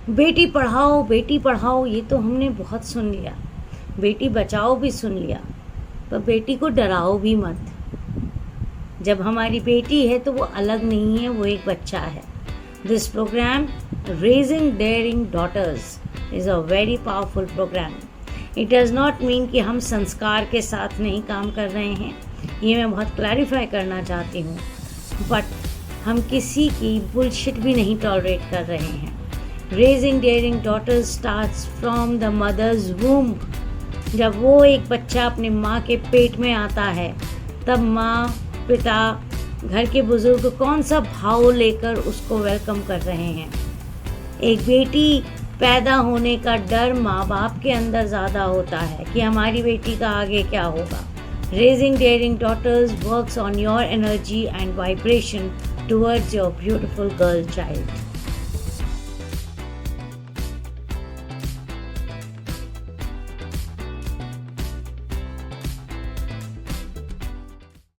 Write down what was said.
बेटी पढ़ाओ ये तो हमने बहुत सुन लिया, बेटी बचाओ भी सुन लिया, पर बेटी को डराओ भी मत। जब हमारी बेटी है तो वो अलग नहीं है, वो एक बच्चा है। This programme raising daring daughters is a very powerful programme. It does not mean कि हम संस्कार के साथ नहीं काम कर रहे हैं, ये मैं बहुत क्लैरिफाई करना चाहती हूँ, बट हम किसी की बुलशिट भी नहीं टॉलरेट कर रहे हैं। Raising daring daughters starts from the mother's womb. जब वो एक बच्चा अपने माँ के पेट में आता है, तब माँ, पिता, घर के बुजुर्ग कौन सा भाव लेकर उसको वेलकम कर रहे हैं। एक बेटी पैदा होने का डर माँ बाप के अंदर ज़्यादा होता है कि हमारी बेटी का आगे क्या होगा। Raising daring daughters works on your energy and vibration towards your beautiful girl child.